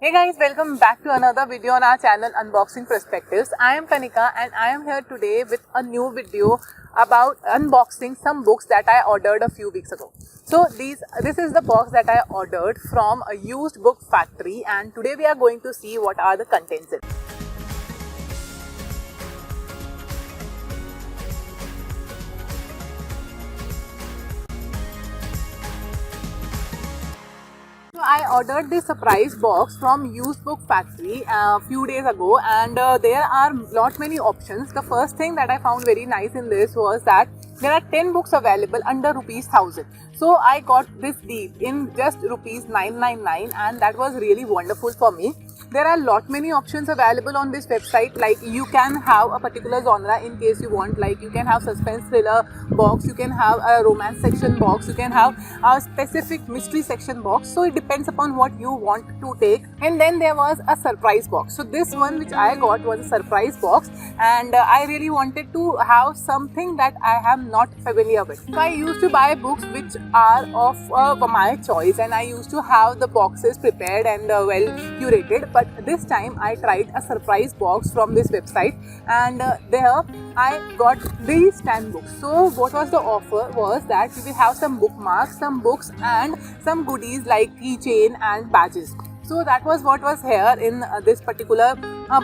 Hey guys, welcome back to another video on our channel Unboxing Perspectives. I am Kanika and I am here today with a new video about unboxing some books that I ordered a few weeks ago. So this is the box that I ordered from a used book factory, and today we are going to see what are the contents in it. So I ordered this surprise box from used book factory a few days ago, and there are many options. The first thing that I found very nice in this was that there are 10 books available under ₹1000. So I got this deal in just ₹999, and that was really wonderful for me. There are many options available on this website, like you can have a particular genre in case you want, like you can have suspense thriller box, you can have a romance section box, you can have a specific mystery section box. So it depends upon what you want to take. And then there was a surprise box. So this one which I got was a surprise box, and I really wanted to have something that I am not familiar with. So I used to buy books which are of my choice, and I used to have the boxes prepared and well curated. But this time I tried a surprise box from this website, and there I got these 10 books. So what was the offer was that we will have some bookmarks, some books, and some goodies like keychain and badges. So that was what was here in this particular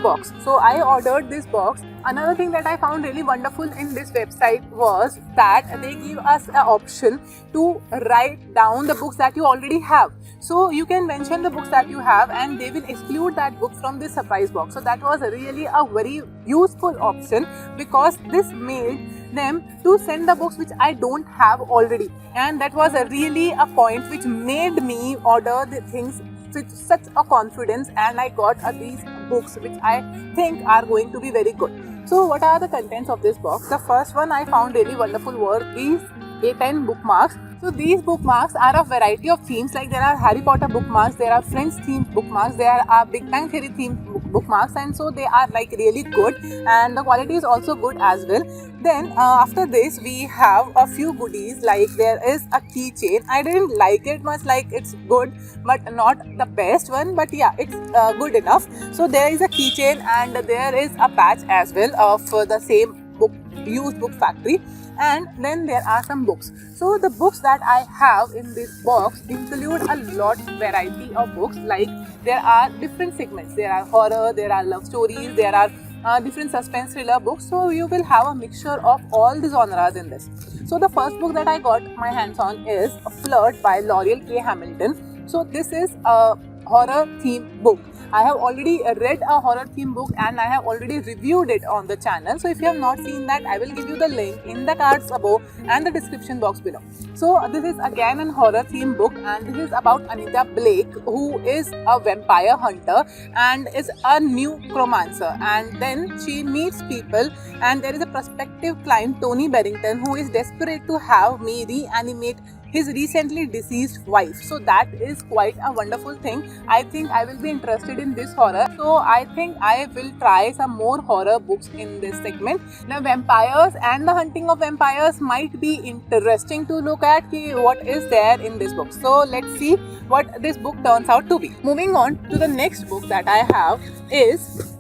box. So I ordered this box. Another thing that I found really wonderful in this website was that they give us an option to write down the books that you already have. So you can mention the books that you have, and they will exclude that book from this surprise box. So that was really a very useful option, because this made them to send the books which I don't have already, and that was really a point which made me order the things with such a confidence, and I got these books which I think are going to be very good. So what are the contents of this box? The first one I found really wonderful were these A10 bookmarks. So these bookmarks are a variety of themes, like there are Harry Potter bookmarks, there are Friends themed bookmarks, there are Big Bang Theory themed bookmarks, and so they are like really good, and the quality is also good as well. Then after this we have a few goodies, like there is a keychain. I didn't like it much, like it's good but not the best one, but yeah, it's good enough. So there is a keychain, and there is a patch as well of the same book, used book factory. And then there are some books. So the books that I have in this box include a variety of books, like there are different segments. There are horror, there are love stories, there are different suspense thriller books. So you will have a mixture of all the genres in this. So the first book that I got my hands on is Flirt by L'Oreal K. Hamilton. So this is a horror theme book. I have already read a horror theme book, and I have already reviewed it on the channel. So if you have not seen that, I will give you the link in the cards above and the description box below. So this is again a horror theme book, and this is about Anita Blake, who is a vampire hunter and is a new necromancer. And then she meets people, and there is a prospective client, Tony Barrington, who is desperate to have me reanimate his recently deceased wife. So that is quite a wonderful thing. I think I will be interested in this horror. So I think I will try some more horror books in this segment. Now vampires and the hunting of vampires might be interesting to look at what is there in this book. So let's see what this book turns out to be. Moving on to the next book that I have is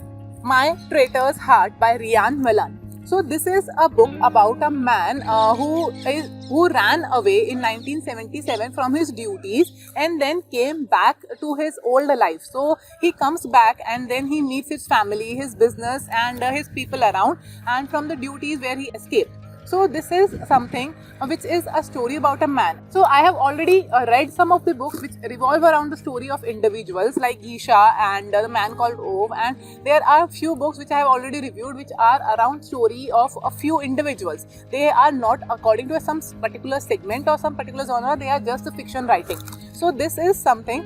My Traitor's Heart by Rian Millan. So this is a book about a man who ran away in 1977 from his duties, and then came back to his old life. So he comes back, and then he meets his family, his business, and his people around, and from the duties where he escaped. So this is something which is a story about a man. So I have already read some of the books which revolve around the story of individuals, like Isha and The Man Called Ove, and there are few books which I have already reviewed which are around story of a few individuals. They are not according to some particular segment or some particular genre, they are just a fiction writing. So this is something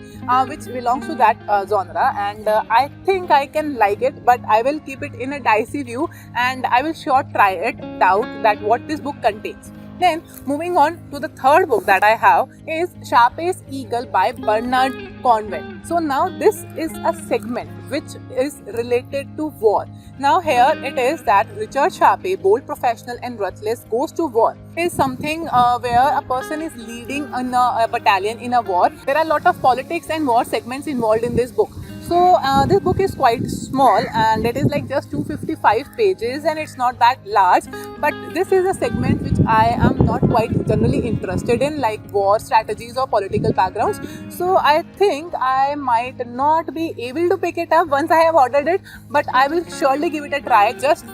which belongs to that genre, and I think I can like it, but I will keep it in a dicey view, and I will sure try it out that what this book contains. Then moving on to the third book that I have is Sharpest Eagle by Bernard Cornwell. So now this is a segment which is related to war. Now here it is that Richard Sharpe, bold professional and ruthless, goes to war. It is something where a person is leading a battalion in a war. There are a lot of politics and war segments involved in this book. So this book is quite small and it is like just 255 pages and it's not that large, but this is a segment which I am not quite generally interested in, like war strategies or political backgrounds. So I think I might not be able to pick it up once I have ordered it, but I will surely give it a try just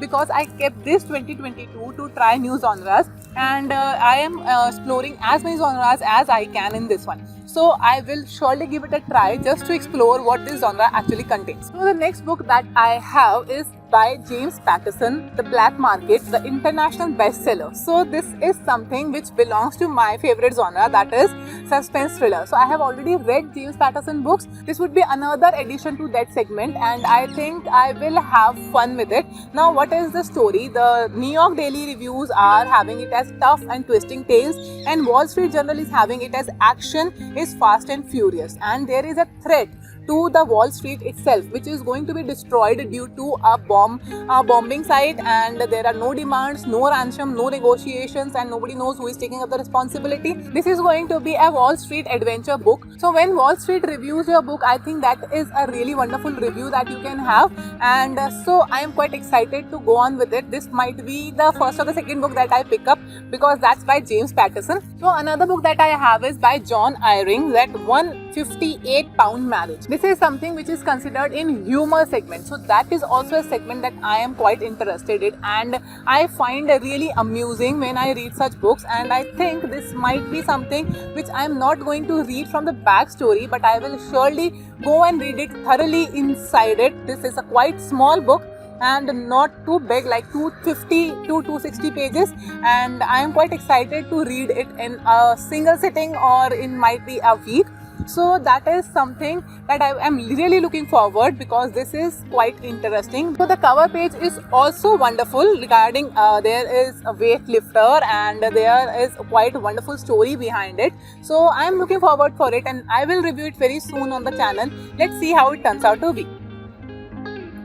because I kept this 2022 to try new genres, and I am exploring as many genres as I can in this one. So I will surely give it a try just to explore what this genre actually contains. So the next book that I have is by James Patterson, The Black Market, the international bestseller. So this is something which belongs to my favorite genre, that is suspense thriller. So I have already read James Patterson books. This would be another addition to that segment and I think I will have fun with it. Now what is the story? The New York Daily Reviews are having it as tough and twisting tales, and Wall Street Journal is having it as action is fast and furious, and there is a threat to the Wall Street itself, which is going to be destroyed due to a bombing site, and there are no demands, no ransom, no negotiations, and nobody knows who is taking up the responsibility. This is going to be a Wall Street adventure book. So when Wall Street reviews your book, I think that is a really wonderful review that you can have, and so I am quite excited to go on with it. This might be the first or the second book that I pick up because that's by James Patterson. So another book that I have is by John Eyring, that 158-pound marriage. This is something which is considered in humor segment, so that is also a segment that I am quite interested in, and I find really amusing when I read such books, and I think this might be something which I am not going to read from the backstory, but I will surely go and read it thoroughly inside it. This is a quite small book and not too big, like 250 to 260 pages, and I am quite excited to read it in a single sitting or in might be a week. So that is something that I am really looking forward, because this is quite interesting. So the cover page is also wonderful regarding there is a weightlifter and there is a quite wonderful story behind it. So I am looking forward for it and I will review it very soon on the channel. Let's see how it turns out to be.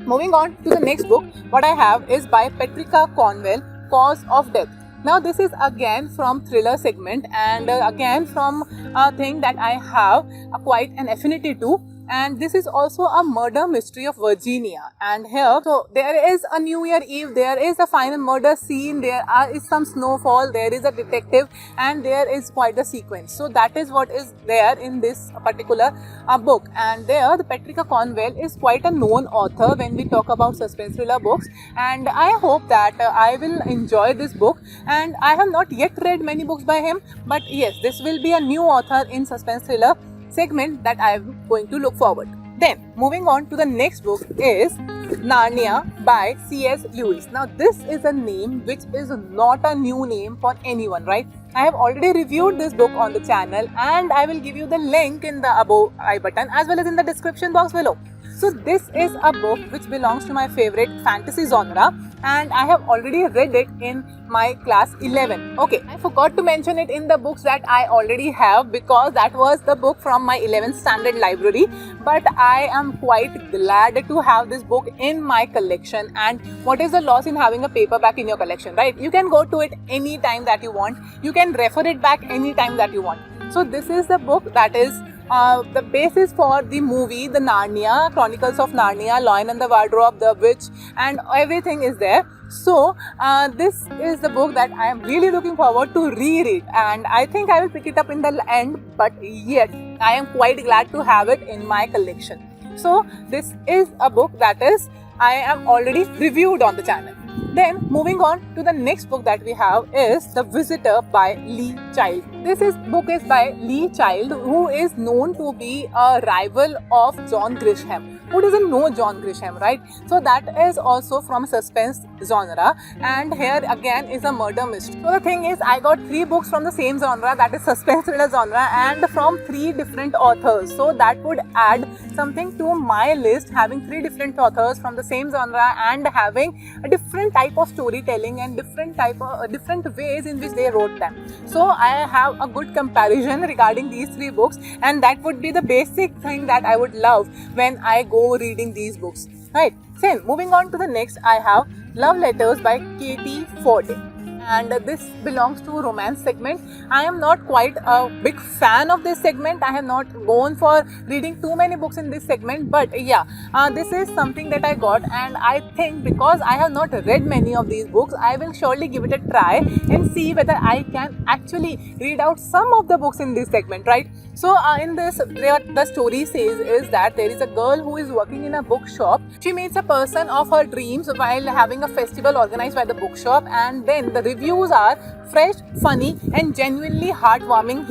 Moving on to the next book, what I have is by Patricia Cornwell, Cause of Death. Now this is again from thriller segment and again from a thing that I have quite an affinity to, and this is also a murder mystery of Virginia. And here, so there is a New Year Eve, there is a final murder scene, there is some snowfall, there is a detective, and there is quite a sequence. So that is what is there in this particular book. And there the Patricia Cornwell is quite a known author when we talk about suspense thriller books, and I hope that I will enjoy this book. And I have not yet read many books by him, but yes, this will be a new author in suspense thriller segment that I am going to look forward. Then moving on to the next book is Narnia by C.S. Lewis. Now this is a name which is not a new name for anyone, right? I have already reviewed this book on the channel and I will give you the link in the above I button as well as in the description box below. So this is a book which belongs to my favorite fantasy genre and I have already read it in my class 11. Okay, I forgot to mention it in the books that I already have because that was the book from my 11th standard library. But I am quite glad to have this book in my collection. And what is the loss in having a paperback in your collection, right? You can go to it anytime that you want. You can refer it back anytime that you want. So this is the book that is the basis for the movie, the Narnia, Chronicles of Narnia, Lion and the Wardrobe, The Witch, and everything is there. So this is the book that I am really looking forward to reread, and I think I will pick it up in the end, but yet I am quite glad to have it in my collection. So this is a book that is I am already reviewed on the channel. Then moving on to the next book that we have is The Visitor by Lee Child. This book is by Lee Child, who is known to be a rival of John Grisham. Who doesn't know John Grisham, right? So that is also from suspense genre, and here again is a murder mystery. So the thing is, I got 3 books from the same genre, that is suspense thriller genre, and from 3 different authors. So that would add something to my list, having 3 different authors from the same genre and having a different type of storytelling and different ways in which they wrote them. So I have a good comparison regarding these 3 books, and that would be the basic thing that I would love when I go reading these books, right? Then moving on to the next, I have Love Letters by Katie Forte. and this belongs to romance segment. I am not quite a big fan of this segment. I have not gone for reading too many books in this segment, but yeah, this is something that I got, and I think because I have not read many of these books, I will surely give it a try and see whether I can actually read out some of the books in this segment, right? So in this, the story says is that there is a girl who is working in a bookshop. She meets a person of her dreams while having a festival organized by the bookshop, and then the reviews are fresh, funny and genuinely heartwarming.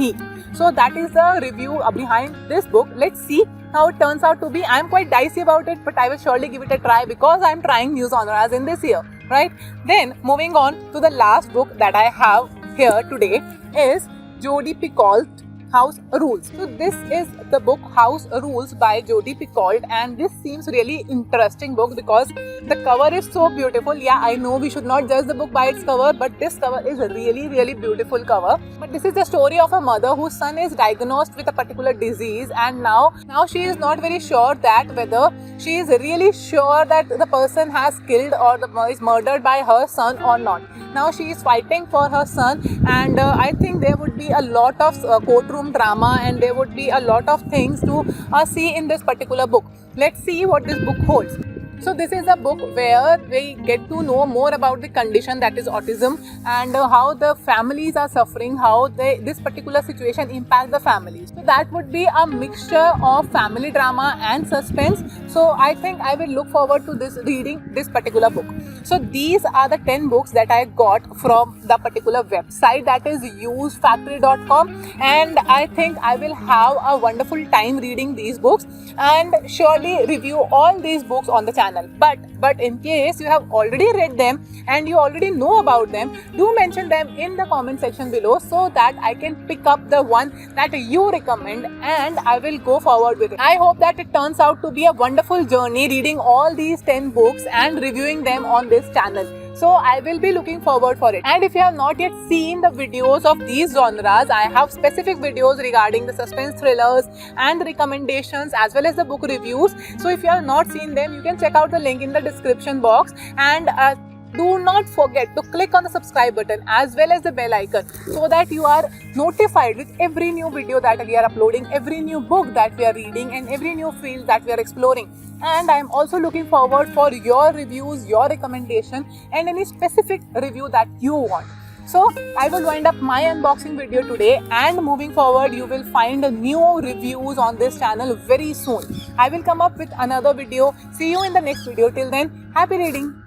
So that is the review behind this book. Let's see how it turns out to be. I am quite dicey about it, but I will surely give it a try because I am trying new genres in this year, right? Then moving on to the last book that I have here today is Jodi Picoult, House Rules. So this is the book House Rules by Jodi Picoult, and this seems really interesting book because the cover is so beautiful. Yeah, I know we should not judge the book by its cover, but this cover is a really beautiful cover. But this is the story of a mother whose son is diagnosed with a particular disease, and now she is not very sure that whether she is really sure that the person has killed or is murdered by her son or not. Now she is fighting for her son, and I think there would be a lot of courtroom drama, and there would be a lot of things to see in this particular book. Let's see what this book holds. So this is a book where we get to know more about the condition that is autism, and how the families are suffering, how this particular situation impacts the families. So that would be a mixture of family drama and suspense. So I think I will look forward to reading this particular book. So these are the 10 books that I got from the particular website, that is usefactory.com, and I think I will have a wonderful time reading these books and surely review all these books on the channel. But in case you have already read them and you already know about them, do mention them in the comment section below so that I can pick up the one that you recommend and I will go forward with it. I hope that it turns out to be a wonderful journey reading all these 10 books and reviewing them on this channel. So I will be looking forward for it. And if you have not yet seen the videos of these genres, I have specific videos regarding the suspense thrillers and the recommendations as well as the book reviews. So if you have not seen them, you can check out the link in the description box, and do not forget to click on the subscribe button as well as the bell icon so that you are notified with every new video that we are uploading, every new book that we are reading and every new field that we are exploring. And I am also looking forward for your reviews, your recommendation and any specific review that you want. So I will wind up my unboxing video today, and moving forward you will find new reviews on this channel very soon. I will come up with another video. See you in the next video. Till then, happy reading.